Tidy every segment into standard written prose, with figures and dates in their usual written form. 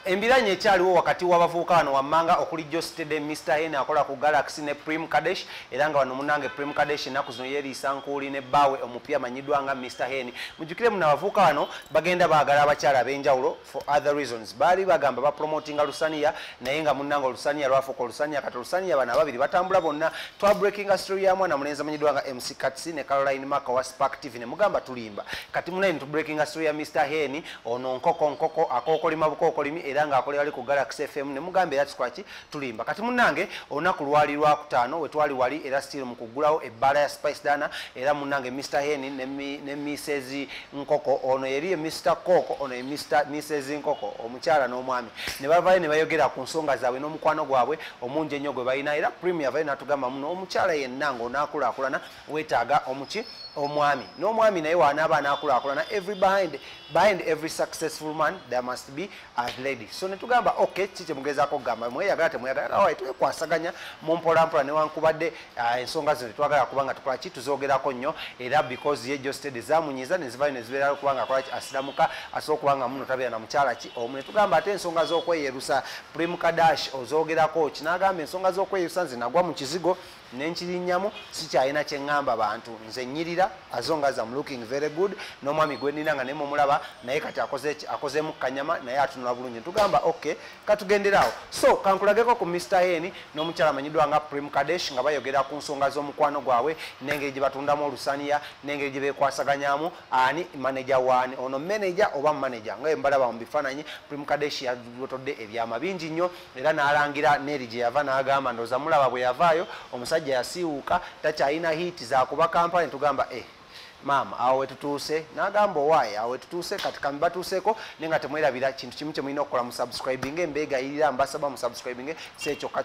embiranye ekyaliwo wakati w'abavubuka wano wammanga okuli Jostede Mr. Hen akola ku Galaxy ne Prim Kadesh era nga wano munange Prim Kadesh ennaku zino yeeriisa nkuuli ne bbaawe omupya amanyiddwa nga Mr. Hen. Mujjukire muno abavubuka wano bagenda baagala abakyala ab'enjawulo for other reasons. Baali bagamba bapromotinga Lusaniya naye nga munnange Lusaniya lwafuuka Lusaniya kati Lusaniya bano ababiri batambula bonna. Twabreakinga story ya mwana mulenzi amanyiddwa nga MC Katsi ne Caroline Maka wa Spark TV ne mugamba tulimba. Kati munaini tubreakinga story ya Mr. Hen ono nkoko akookolima bukookolimi era nga akolera ali ku Galaxy FM ne mugambe era kikwaki tulimba. Kati munnange olunaku lwali lwakutaano we twali wali era still mu kugulawo ebbaala ya Spice Dana era munnange Mr. Hen ne Mrs. Nkoko ono yeri Mr. Koko ono Mrs. Nkoko omukyala n'omwami ne bavaayo ne bayogera ku nsonga zaabwe n'omukwano gwabwe omungi ennyo gwe balina era Premier vayo n'atugamba muno omukyala yenna ng'onaakulaakulana weetaaga omuki omwami n'omwami naye wanaaba anaakulaakulana behind every successful man there must be a lady. So ne tugamba okay kiki mugezaako kugamba mweyagala temweyagala awaye twekwasaganya mu mpolampola newankubadde ensonga zino twagala kubanga tukola ki tuzoogerako nnyo era because ye Jostede zaamunyiza ne zivaayo ne zibeerako kubanga akola ki asiramuka asobola kubanga muno tabeera na mukyala ki omu ne tugamba ate ensonga z'okweyerusa Prim Kadash ozoogerako kinagamba ensonga z'okweyerusa nze nagwa mu kizigo nenkirinyamu sikyalina kye ŋŋamba bantu nze nnyirira as long as I'm looking very good n'omwami gwe nnina nga ne mumulaba naye kati akozeemu kanyama naye atunula bulungi tugamba okay katugenderaawo. So kankulageko ku Mr. Hen n'omukyala amanyiddwa nga Prim Kadesh nga bayogera ku nsonga z'omukwano gwabwe n'engeri gye batundamu Olusaniya n'engeri gye beekwasaganyaamu ani manager waani ono manager oba manager nga mbalaba mu bifaananyi. Prim Kadesh yabotodde ebyama bingi nnyo era n'alangira Neri gye yava n'agamba ndooza mulaba bwe yavaayo omusajja yasiiwuuka takyalina hiiti zakuba kampani tugamba maama awo wetutuuse n'agamba owaaye awo wetutuuse kati kambi batuuseeko naye nga temwerabira kintu kimu kye mulina okukola mu subscribing mbeegayirira mbasaba mu subscribing sekyokka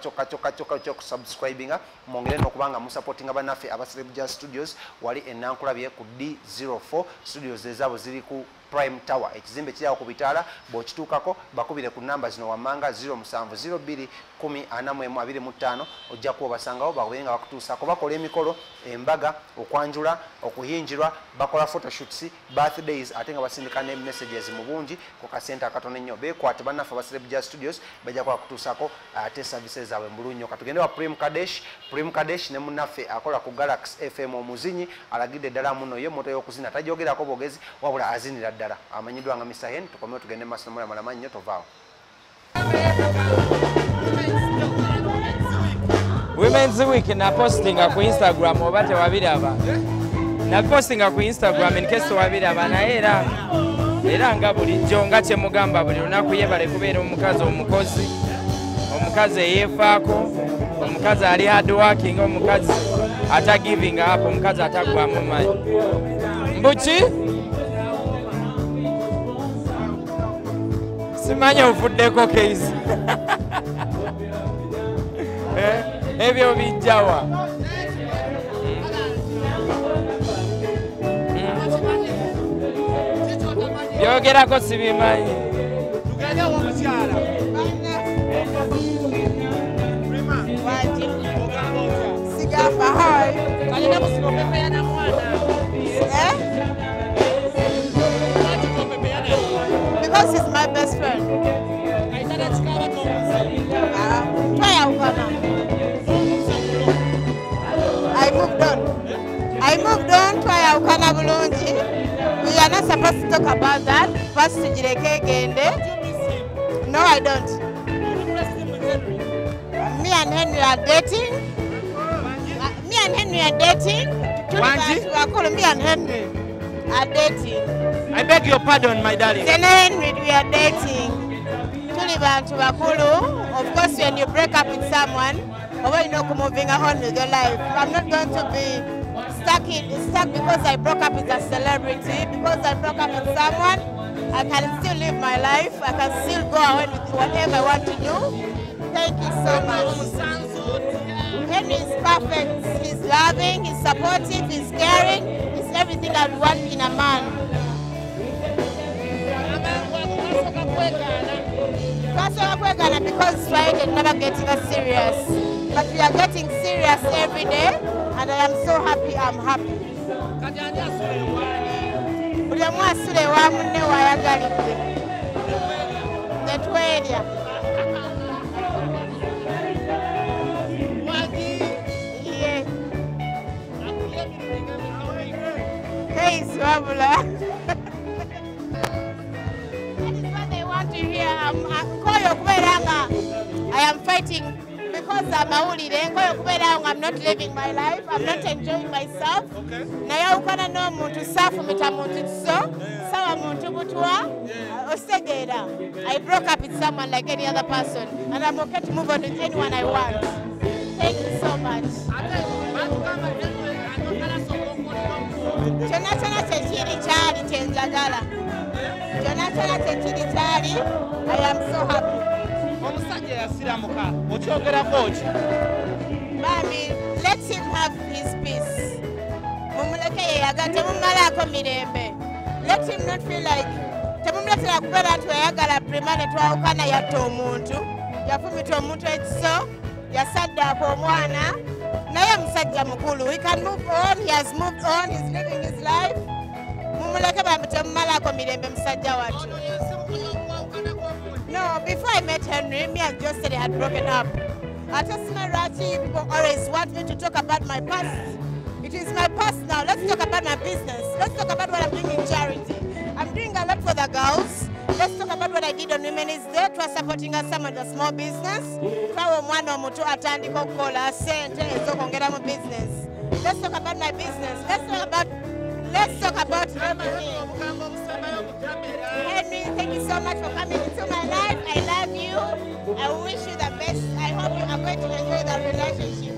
kusubscribinga mwongere n'okubanga musupportinga bannaffe aba Celeb Jazz Studios wali enankulabye ku D04 studios ezaabo ziri ku Prime Tower ekizimbe kiri awo ku bitaala bw'okituukako bakubire ku namba zino wammanga 0702104425 ojja kuba basangawo bakubire nga bakutuusaako bakola emikolo embaga okwanjula okuyinjirwa bakola photoshoots birthdays ate nga basindika ne messages mu bungi ku kasente akatono ennyo beekwate bannaffe aba Celeb Jazz Studios bajja kuba kutuusaako ate services zaabwe mbulu nnyo. Katugende wa Prim Kadesh ne munnaffe akola ku Galaxy FM omuzinyi alagidde ddala muno ye moto y'okuzina tajogerako bwogezi wabula azinira ddala amanyiddwa nga Mr. Hen tukomeo tugende maaso n'omulamalama nnyo tovaawo. Women's Week na postinga ku Instagram oba tewabiraba na postinga ku Instagram in case tewabiraba naye era nga bulijjo nga kye mugamba buli lunaku yebale kubeera omukazi omukozi omukazi eyeefaako omukazi ali hard working omukazi ata giving up omukazi atagwamu mayi mbuki simanya ofuddeko case ebyo bijjawa byogerako sibimanyi sigamba hai because he's my best friend. I moved on. Try ukana bulungi. We are not supposed to talk about that. First tujireke gende. No, I don't. Me and Henry are dating. Me and Henry are dating. Me and Henry are dating. I beg your pardon, my darling. Henry, we are dating. Of course, when you break up with someone, or you know, moving on with your life, I'm not going to be stuck because I broke up with a celebrity. Because I broke up with someone, I can still live my life. I can still go ahead with whatever I want to do. Thank you so much. Henry is perfect. He's loving, he's supportive, he's caring, he's everything I want in a man. Because trying and never getting us serious. But we are getting serious every day, and I am so happy. I'm happy. netwerya. Yeah. Hey, Swabula. That is what they want to hear. I am fighting because I'm not living my life. I'm not enjoying myself. Naye ukana no muntu safu meta muntu so sawa muntu butwa osegera. I broke up with someone like any other person, and I'm okay to move on with anyone I want. Thank you so much. Chona chechiri chali chenjagala. Chona chechiri chali. I am so happy. Omusajja yasiramuka okyogera koki? Mami, let him have his peace. Mumuleke yeyagala mummalako mirembe. Let him not feel like temumuletera kubeera nti weyagala prima ne twawukana yatta omuntu yafumita omuntu ekiso yasaddaako omwana naye musajja mukulu. We can move on. He has moved on. He's living his life. Mumuleke bambi temummalako mirembe musajja wattu. No, before I met Henry, me and Josely had broken up. At Esmeralda, people always want me to talk about my past. It is my past now. Let's talk about my business. Let's talk about what I'm doing in charity. I'm doing a lot for the girls. Let's talk about what I did on Women's Day. Try supporting us some of the small business. Let's talk about my business. Let's talk about everything. Henry, thank you so much for coming into my life. I love you. I wish you the best. I hope you are going to enjoy the relationship.